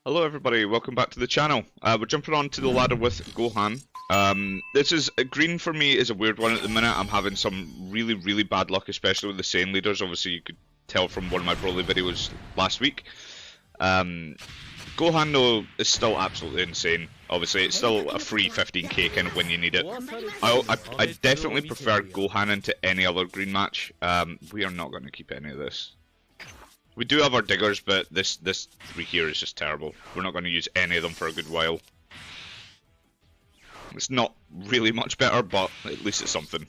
Hello everybody, welcome back to the channel. We're jumping on to the ladder with Gohan. This is green for me is a weird one at the minute. I'm having some really bad luck, especially with the Saiyan leaders. Obviously you could tell from one of my Broly videos last week. Gohan though is still absolutely insane. Obviously it's still a free 15k kind of when you need it. I definitely prefer Gohan into any other green match. We are not going to keep any of this. We do have our diggers, but this three here is just terrible. We're not going to use any of them for a good while. It's not really much better, but at least it's something.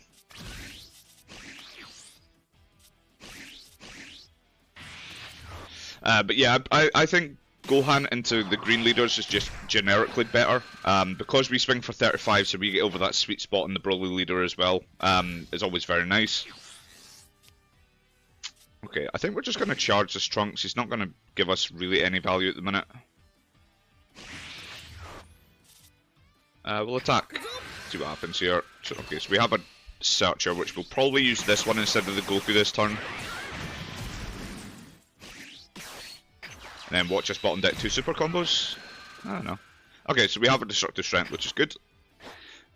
But yeah, I think Gohan into the green leaders is just generically better. Because we swing for 35, so we get over that sweet spot in the Broly leader as well. Is always very nice. Okay, I think we're just going to charge this Trunks. He's not going to give us really any value at the minute. We'll attack. See what happens here. Okay, so we have a Searcher, which we'll probably use this one instead of the Goku this turn. And then watch us bottom deck 2 super combos. I don't know. Okay, so we have a Destructive Strength, which is good.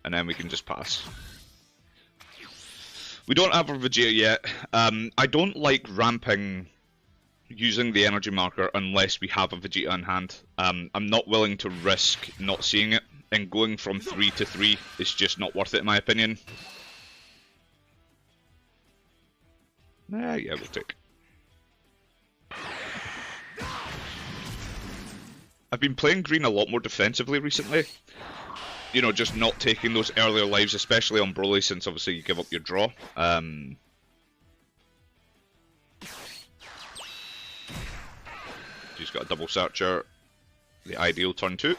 And then we can just pass. We don't have our Vegeta yet. I don't like ramping using the energy marker unless we have a Vegeta in hand. I'm not willing to risk not seeing it, and going from 3 to 3 is just not worth it in my opinion. Yeah, we'll take. I've been playing green a lot more defensively recently. You know, just not taking those earlier lives, especially on Broly, since obviously you give up your draw. He's got a double Searcher, the ideal turn 2.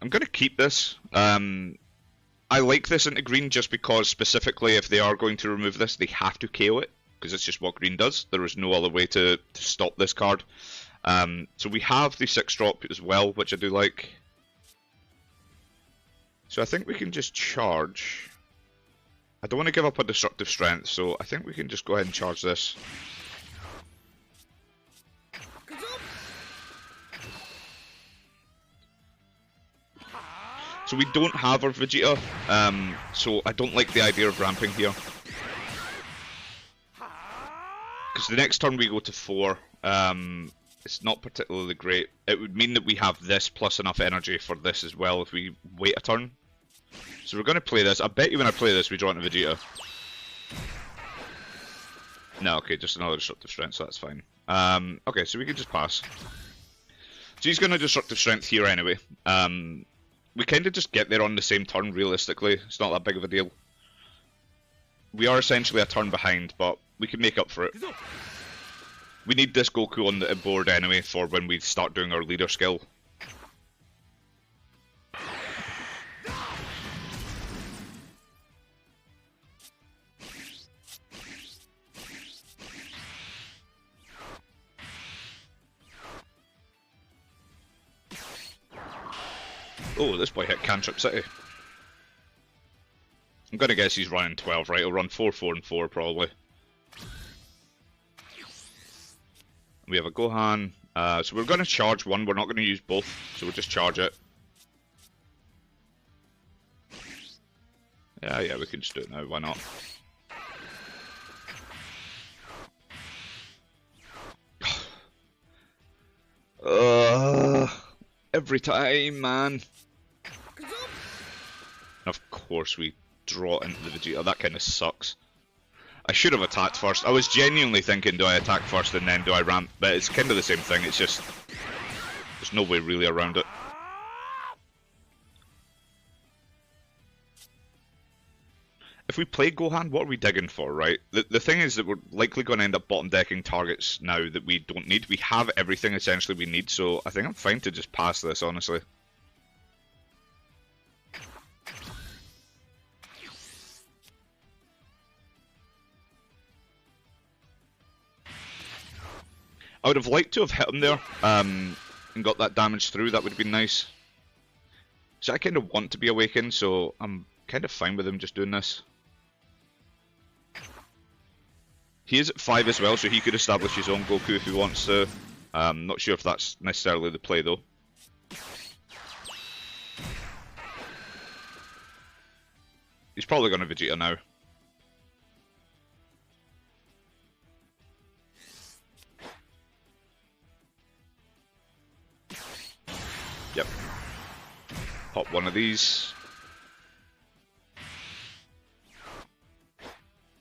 I'm going to keep this. I like this into green just because specifically if they are going to remove this, they have to KO it, because it's just what green does. There is no other way to stop this card. So we have the 6-drop as well, which I do like. So I think we can just charge. I don't want to give up a Destructive Strength, so I think we can just go ahead and charge this. So we don't have our Vegeta, so I don't like the idea of ramping here. Because the next turn we go to 4. It's not particularly great. It would mean that we have this plus enough energy for this as well if we wait a turn. So we're going to play this. I bet you when I play this we draw into Vegeta. No, okay, just another Destructive Strength, so that's fine. Okay, so we can just pass. So he's going to Destructive Strength here anyway. We kind of just get there on the same turn realistically. It's not that big of a deal. We are essentially a turn behind, but we can make up for it. We need this Goku on the board anyway for when we start doing our leader skill. Oh, this boy hit Cantrip City. I'm gonna guess he's running 12, right? He'll run 4, 4, and 4 probably. We have a Gohan, so we're going to charge one, we're not going to use both, so we'll just charge it. Yeah, we can just do it now, why not? Every time, man. Of course we draw into the Vegeta, that kind of sucks. I should have attacked first. I was genuinely thinking, do I attack first and then do I ramp? But it's kind of the same thing, it's just... there's no way really around it. If we play Gohan, what are we digging for, right? The thing is that we're likely going to end up bottom decking targets now that we don't need. We have everything essentially we need, so I think I'm fine to just pass this, honestly. I would have liked to have hit him there and got that damage through, that would have been nice. So I kind of want to be awakened, so I'm kind of fine with him just doing this. He is at 5 as well, so he could establish his own Goku if he wants to. Not sure if that's necessarily the play though. He's probably going to Vegeta now. Yep. Pop one of these.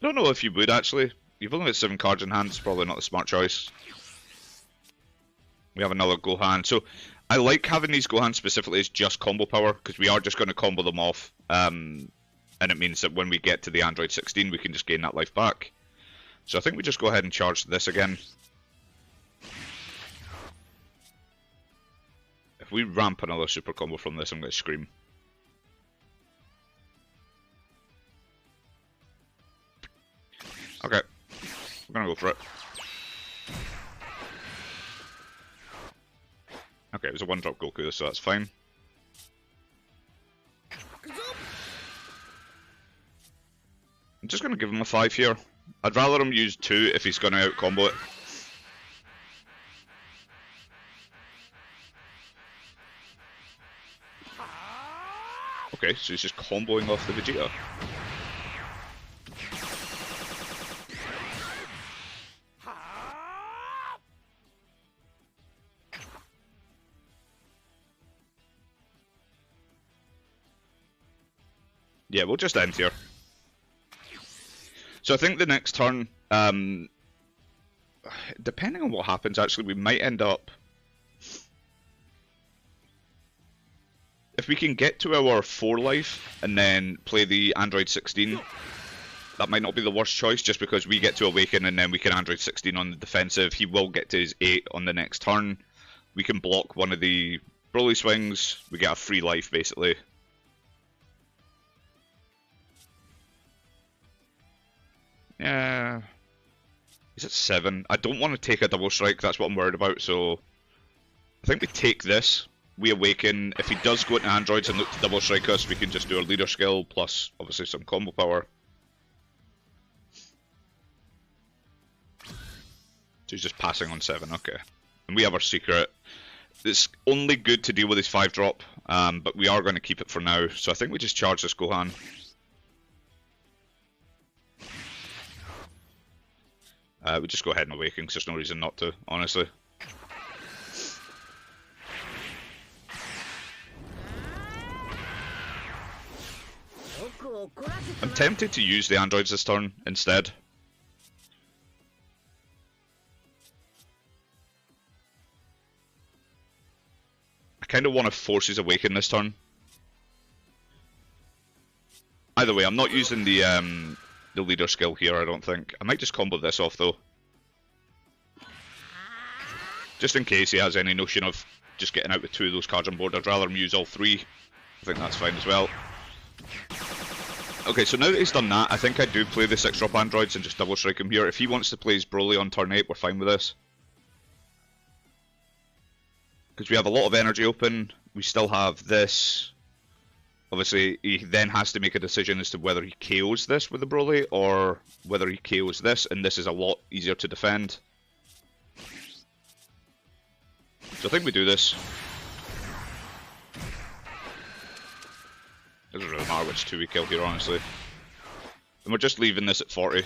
Don't know if you would actually. You've only got 7 cards in hand, it's probably not the smart choice. We have another Gohan. So I like having these Gohan specifically as just combo power, because we are just going to combo them off. And it means that when we get to the Android 16, we can just gain that life back. So I think we just go ahead and charge this again. If we ramp another super combo from this, I'm going to scream. Okay, we're going to go for it. Okay, it was a one-drop Goku, so that's fine. I'm just going to give him a 5 here. I'd rather him use 2 if he's going to out-combo it. Okay, so he's just comboing off the Vegeta. Yeah, we'll just end here. So I think the next turn, depending on what happens, actually, we might end up... If we can get to our 4 life and then play the Android 16, that might not be the worst choice, just because we get to awaken and then we can Android 16 on the defensive. He will get to his 8 on the next turn. We can block one of the Broly swings. We get a free life, basically. Yeah, he's at 7. I don't want to take a double strike, that's what I'm worried about, so I think we take this. We awaken. If he does go into androids and look to double strike us, we can just do our leader skill plus obviously some combo power. So he's just passing on 7, okay. And we have our secret. It's only good to deal with his 5-drop, but we are going to keep it for now. So I think we just charge this Gohan. We just go ahead and awaken because there's no reason not to, honestly. I'm tempted to use the androids this turn instead. I kind of want to force his awaken this turn. Either way, I'm not using the leader skill here, I don't think. I might just combo this off though. Just in case he has any notion of just getting out with 2 of those cards on board. I'd rather him use all 3. I think that's fine as well. Okay, so now that he's done that, I think I do play the 6-drop androids and just double strike him here. If he wants to play his Broly on turn 8, we're fine with this. Because we have a lot of energy open. We still have this. Obviously, he then has to make a decision as to whether he KOs this with the Broly or whether he KOs this, and this is a lot easier to defend. So I think we do this. Doesn't really matter which 2 we kill here, honestly. And we're just leaving this at 40.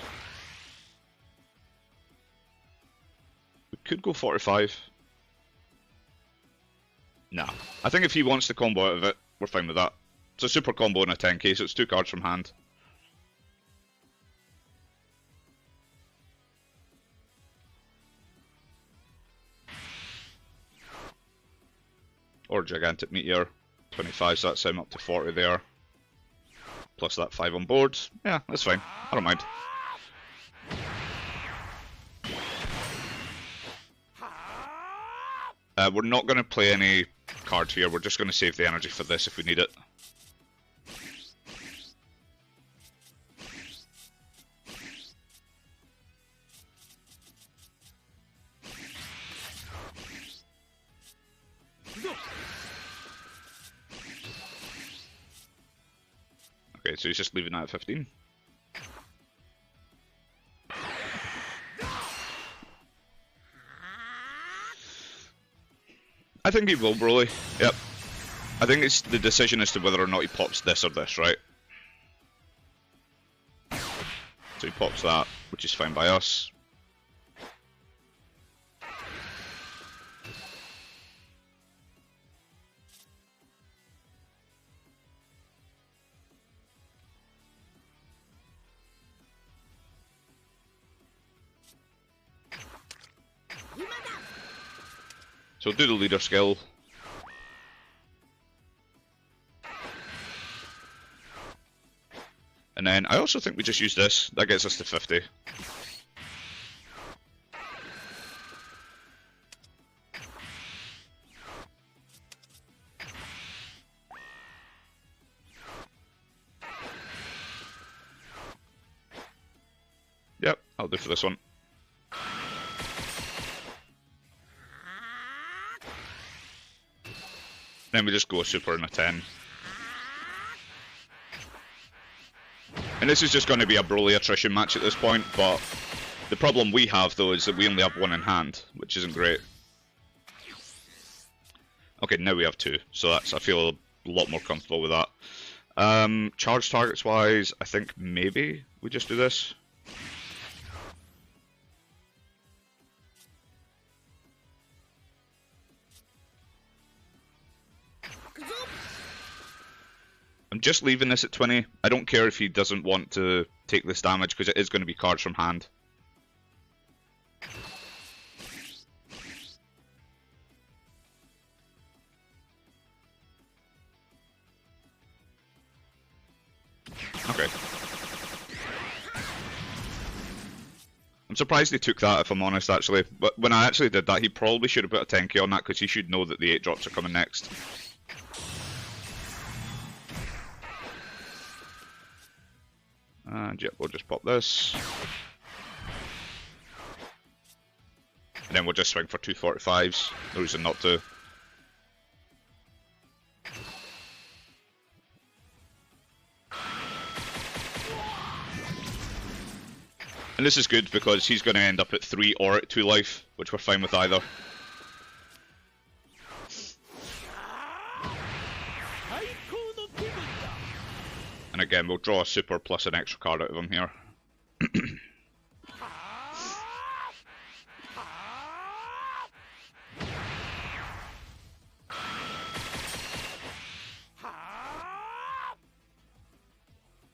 We could go 45. Nah. I think if he wants to combo out of it, we're fine with that. It's a super combo and a 10k, so it's 2 cards from hand. Or Gigantic Meteor. 25, so that's him up to 40 there. Plus that 5 on board. Yeah, that's fine. I don't mind. We're not going to play any cards here. We're just going to save the energy for this if we need it. Okay, so he's just leaving that at 15. I think he will, Broly. Yep. I think it's the decision as to whether or not he pops this or this, right? So he pops that, which is fine by us. So do the leader skill. And then I also think we just use this. That gets us to 50. Yep, I'll do for this one. Then we just go a super and a 10. And this is just going to be a Broly attrition match at this point, but the problem we have though is that we only have one in hand, which isn't great. Okay, now we have two, so that's, I feel a lot more comfortable with that. Charge targets wise, I think maybe we just do this. I'm just leaving this at 20. I don't care if he doesn't want to take this damage because it is going to be cards from hand. Okay. I'm surprised he took that, if I'm honest, actually. But when I actually did that, he probably should have put a 10k on that because he should know that the 8 drops are coming next. And yep, we'll just pop this. And then we'll just swing for 245s. No reason not to. And this is good because he's going to end up at 3 or at 2 life, which we're fine with either. And again, we'll draw a super plus an extra card out of him here.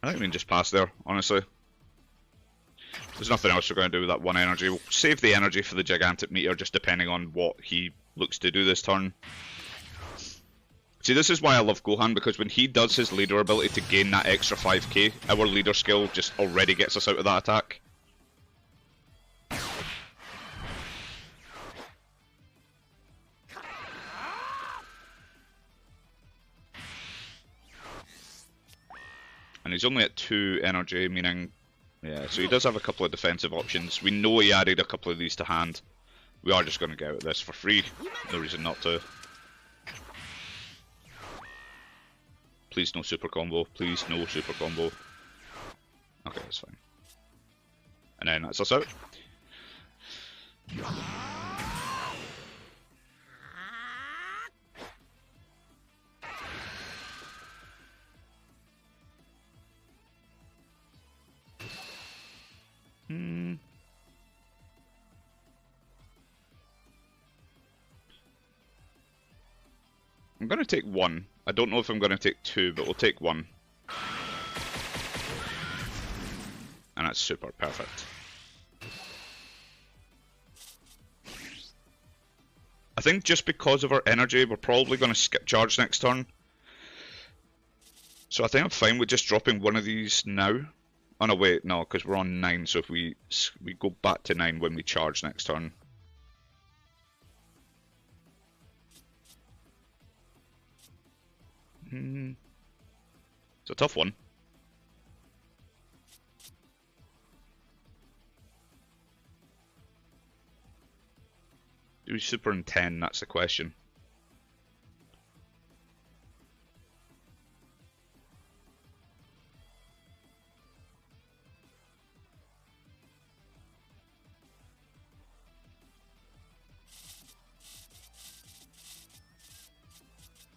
I think we can just pass there, honestly. There's nothing else we're going to do with that one energy. We'll save the energy for the gigantic meteor, just depending on what he looks to do this turn. See, this is why I love Gohan, because when he does his leader ability to gain that extra 5k, our leader skill just already gets us out of that attack. And he's only at 2 energy, meaning... yeah, so he does have a couple of defensive options. We know he added a couple of these to hand. We are just going to get out of this for free. No reason not to. Please no super combo. Please no super combo. Okay, that's fine. And then that's us out. I'm going to take 1. I don't know if I'm going to take 2, but we'll take 1. And that's super perfect. I think just because of our energy, we're probably going to skip charge next turn. So I think I'm fine with just dropping one of these now. Oh no, wait, no, because we're on 9, so if we go back to 9 when we charge next turn. It's a tough one. Do we super in 10? That's the question.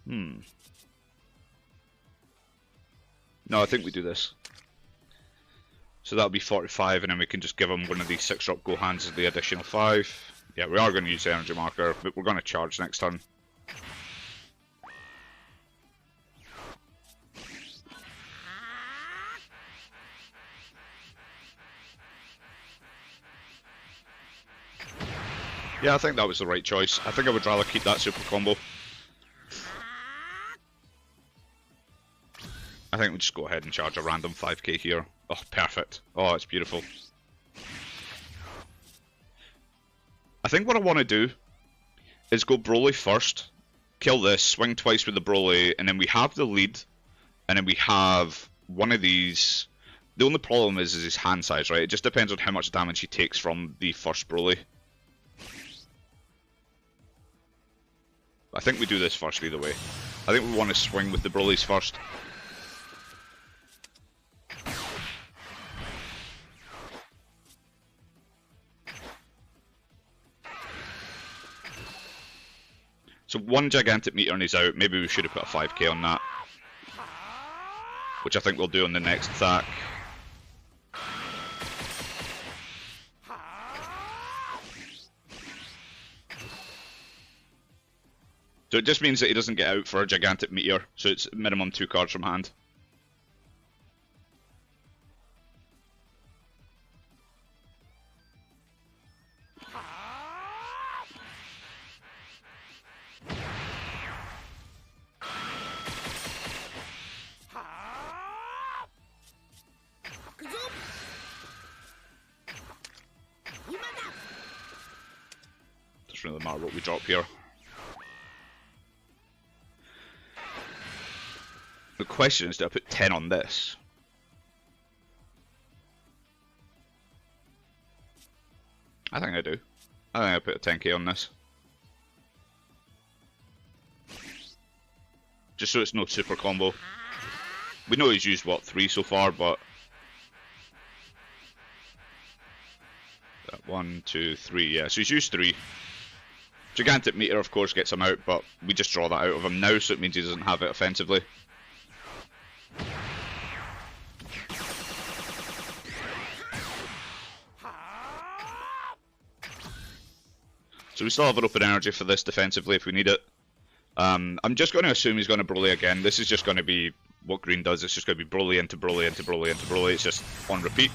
No, I think we do this. So that'll be 45, and then we can just give him one of these 6-drop Gohans as the additional 5. Yeah, we are going to use the energy marker, but we're going to charge next turn. Yeah, I think that was the right choice. I think I would rather keep that super combo. I think we'll just go ahead and charge a random 5k here. Oh, perfect. Oh, it's beautiful. I think what I want to do is go Broly first, kill this, swing twice with the Broly, and then we have the lead, and then we have one of these. The only problem is his hand size, right? It just depends on how much damage he takes from the first Broly. I think we do this first either way. I think we want to swing with the Brolys first. So one gigantic meter and he's out. Maybe we should have put a 5k on that. Which I think we'll do on the next attack. So it just means that he doesn't get out for a gigantic meteor, so it's minimum 2 cards from hand. Doesn't really matter what we drop here. The question is, do I put 10 on this? I think I do. I think I put a 10k on this. Just so it's no super combo. We know he's used, what, 3 so far, but... 1, 2, 3, yeah, so he's used 3. Gigantic meter, of course, gets him out, but we just draw that out of him now, so it means he doesn't have it offensively. So we still have an open energy for this defensively if we need it. I'm just going to assume he's going to Broly again. This is just going to be what green does. It's just going to be Broly into Broly into Broly into Broly. It's just on repeat.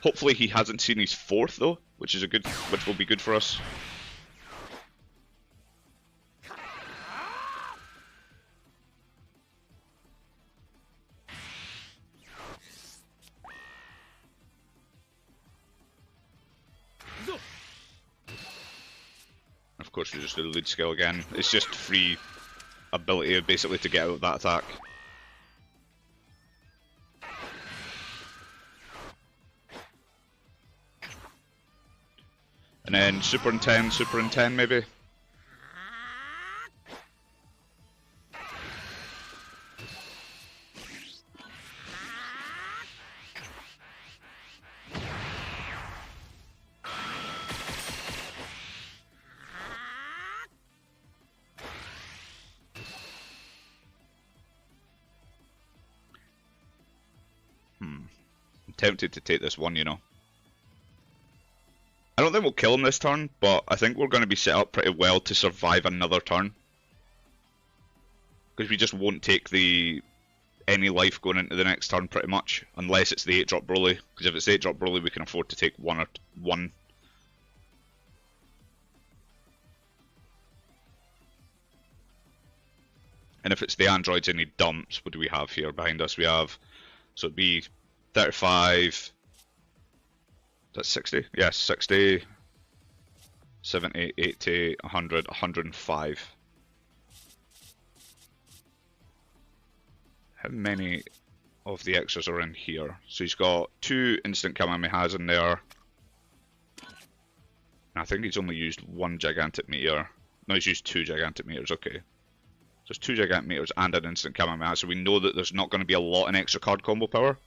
Hopefully he hasn't seen his 4th though, which will be good for us. Of course we just do the lead skill again. It's just free ability basically to get out of that attack. And then super and 10 maybe. I'm tempted to take this one, you know. I don't think we'll kill him this turn, but I think we're going to be set up pretty well to survive another turn. Because we just won't take any life going into the next turn pretty much, unless it's the 8-drop Broly. Because if it's the 8-drop Broly we can afford to take one. And if it's the androids and he dumps, what do we have here behind us? We have, so it'd be 35... That's 60? Yes, 60, 70, 80, 100, 105. How many of the extras are in here? So he's got 2 instant Kamehamehas in there. And I think he's only used 1 gigantic meteor. No, he's used 2 gigantic meteors, okay. So it's 2 gigantic meteors and an instant Kamehameha, so we know that there's not going to be a lot in extra card combo power.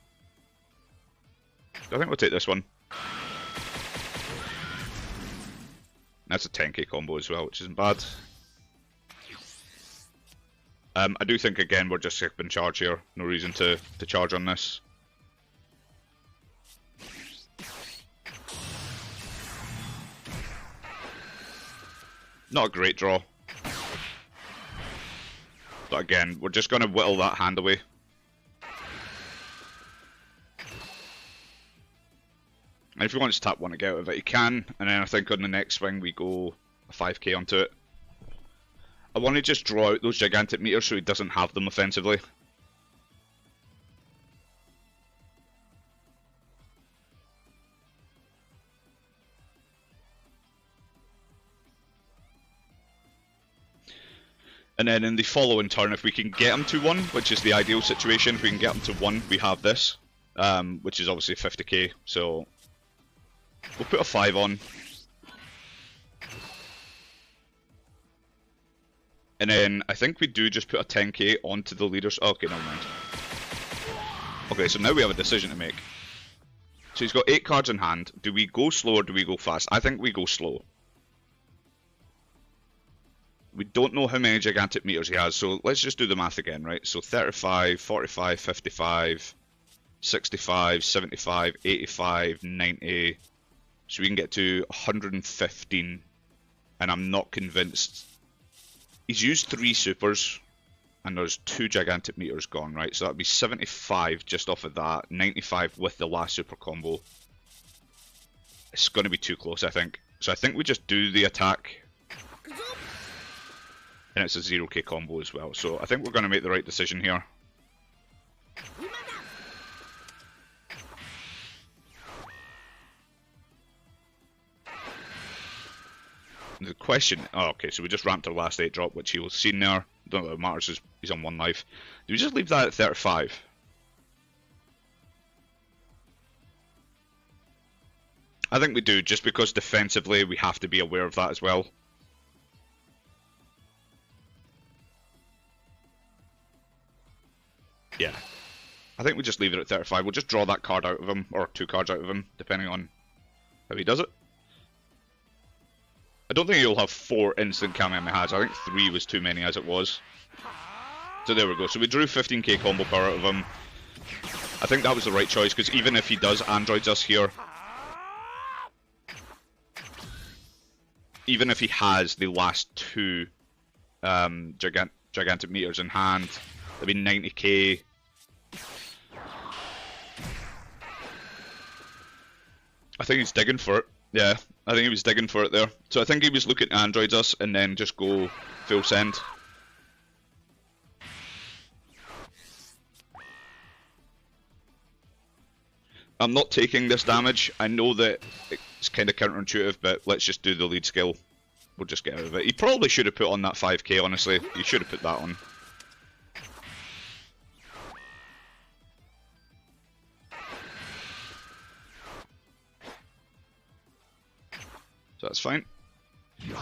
So I think we'll take this one. That's a 10k combo as well, which isn't bad. I do think, again, we're just skipping charge here. No reason to charge on this. Not a great draw. But again, we're just going to whittle that hand away. And if he wants to tap one to get out of it, he can. And then I think on the next swing we go a 5k onto it. I want to just draw out those gigantic meters so he doesn't have them offensively. And then in the following turn, if we can get him to 1, which is the ideal situation, if we can get him to 1, we have this, which is obviously 50k, so we'll put a 5 on. And then I think we do just put a 10k onto the leaders. Oh, okay, never mind. Okay, so now we have a decision to make. So he's got 8 cards in hand. Do we go slow or do we go fast? I think we go slow. We don't know how many gigantic meters he has, so let's just do the math again, right? So 35, 45, 55, 65, 75, 85, 90. So we can get to 115, and I'm not convinced. He's used 3 supers, and there's 2 gigantic meters gone, right? So that'd be 75 just off of that, 95 with the last super combo. It's going to be too close, I think. So I think we just do the attack. And it's a 0k combo as well, so I think we're going to make the right decision here. The question, oh okay, so we just ramped our last 8 drop, which you'll see there. Don't know what matters, he's on 1 life. Do we just leave that at 35? I think we do, just because defensively we have to be aware of that as well. Yeah, I think we just leave it at 35. We'll just draw that card out of him, or 2 cards out of him, depending on how he does it. I don't think he'll have 4 instant Kamehamehas. I think 3 was too many as it was. So there we go. So we drew 15k combo power out of him. I think that was the right choice, because even if he does androids us here, even if he has the last 2 gigantic meters in hand, that'd be 90k. I think he's digging for it. Yeah, I think he was digging for it there. So I think he was looking to androids us and then just go full send. I'm not taking this damage. I know that it's kind of counterintuitive, but let's just do the lead skill. We'll just get out of it. He probably should have put on that 5k, honestly. He should have put that on. So that's fine.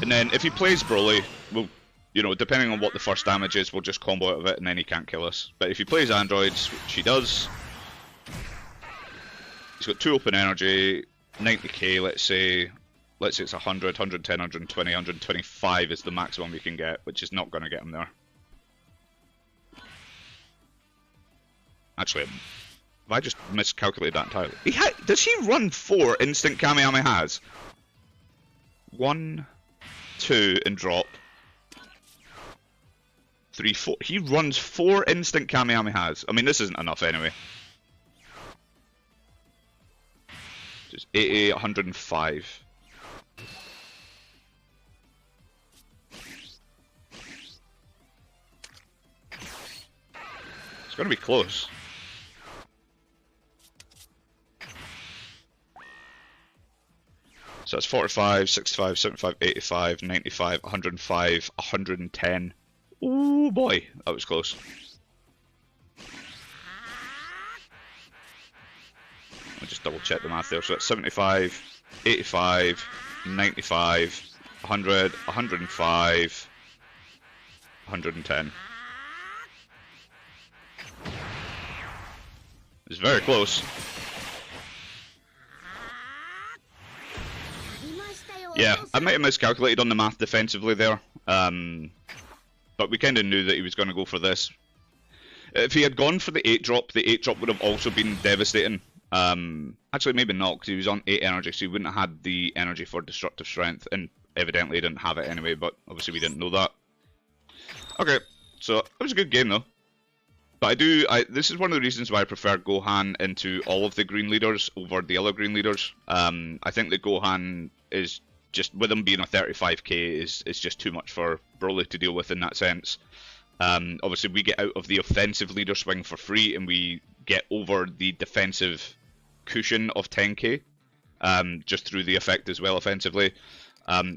And then if he plays Broly, we'll, you know, depending on what the first damage is, we'll just combo out of it and then he can't kill us. But if he plays androids, which he does, he's got 2 open energy, 90k, let's say it's 100, 110, 120, 125 is the maximum we can get, which is not going to get him there. Actually, have I just miscalculated that entirely? Does he run 4 instant Kamehamehas? 1, 2, and drop. 3, 4. He runs 4 instant Kamehamehas. I mean, this isn't enough anyway. Just 80, 105. It's going to be close. So that's 45, 65, 75, 85, 95, 105, 110. Ooh boy, that was close. I'll just double check the math there. So that's 75, 85, 95, 100, 105, 110. It's very close. Yeah, I might have miscalculated on the math defensively there. but we kind of knew that he was going to go for this. If he had gone for the 8-drop, the 8-drop would have also been devastating. Actually, maybe not, because he was on 8 energy, so he wouldn't have had the energy for Destructive Strength, and evidently he didn't have it anyway, but obviously we didn't know that. Okay, so it was a good game though. But this is one of the reasons why I prefer Gohan into all of the green leaders over the other green leaders. I think that Gohan is just, with him being a 35k, is just too much for Broly to deal with in that sense. Obviously we get out of the offensive leader swing for free, and we get over the defensive cushion of 10k, just through the effect as well offensively.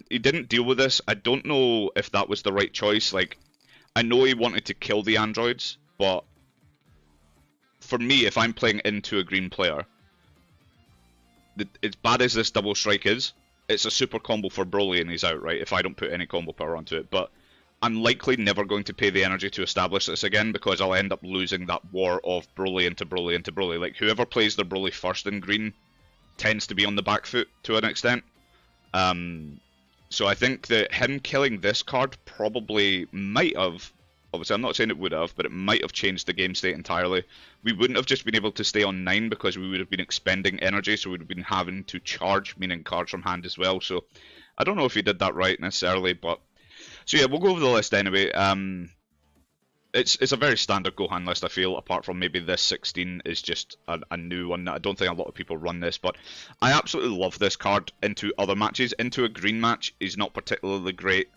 He didn't deal with this. I don't know if that was the right choice. Like, I know he wanted to kill the androids, but for me, if I'm playing into a green player, as bad as this double strike is, it's a super combo for Broly and he's out, right? If I don't put any combo power onto it. But I'm likely never going to pay the energy to establish this again, because I'll end up losing that war of Broly into Broly into Broly. Like, whoever plays their Broly first in green tends to be on the back foot to an extent. So I think that him killing this card probably might have, obviously I'm not saying it would have, but it might have changed the game state entirely. We wouldn't have just been able to stay on 9 because we would have been expending energy, so we would have been having to charge, meaning cards from hand as well. So I don't know if he did that right necessarily, but so yeah, we'll go over the list anyway. It's a very standard Gohan list, I feel, apart from maybe this 16 is just a new one. I don't think a lot of people run this, but I absolutely love this card into other matches. Into a green match, he's not particularly great.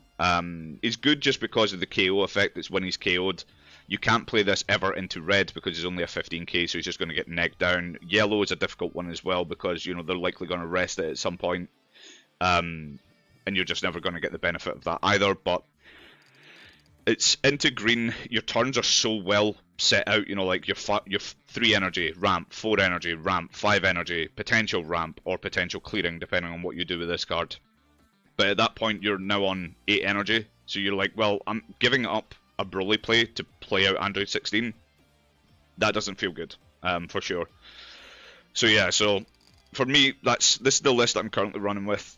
He's good just because of the KO effect. It's when he's KO'd. You can't play this ever into red because he's only a 15k, so he's just going to get negged down. Yellow is a difficult one as well because, you know, they're likely going to rest it at some point. And you're just never going to get the benefit of that either, but it's into green. Your turns are so well set out, you know, like your 3 energy, ramp, 4 energy, ramp, 5 energy, potential ramp, or potential clearing, depending on what you do with this card. But at that point, you're now on 8 energy, so you're like, well, I'm giving up a Broly play to play out Android 16. That doesn't feel good, for sure. So yeah, so for me, this is the list that I'm currently running with.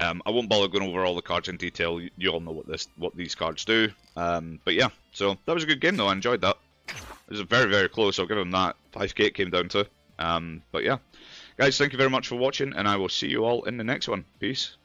I won't bother going over all the cards in detail. You all know what these cards do. But yeah, so that was a good game though. I enjoyed that. It was very, very close. I'll give him that. 5k it came down to. But yeah, guys, thank you very much for watching, and I will see you all in the next one. Peace.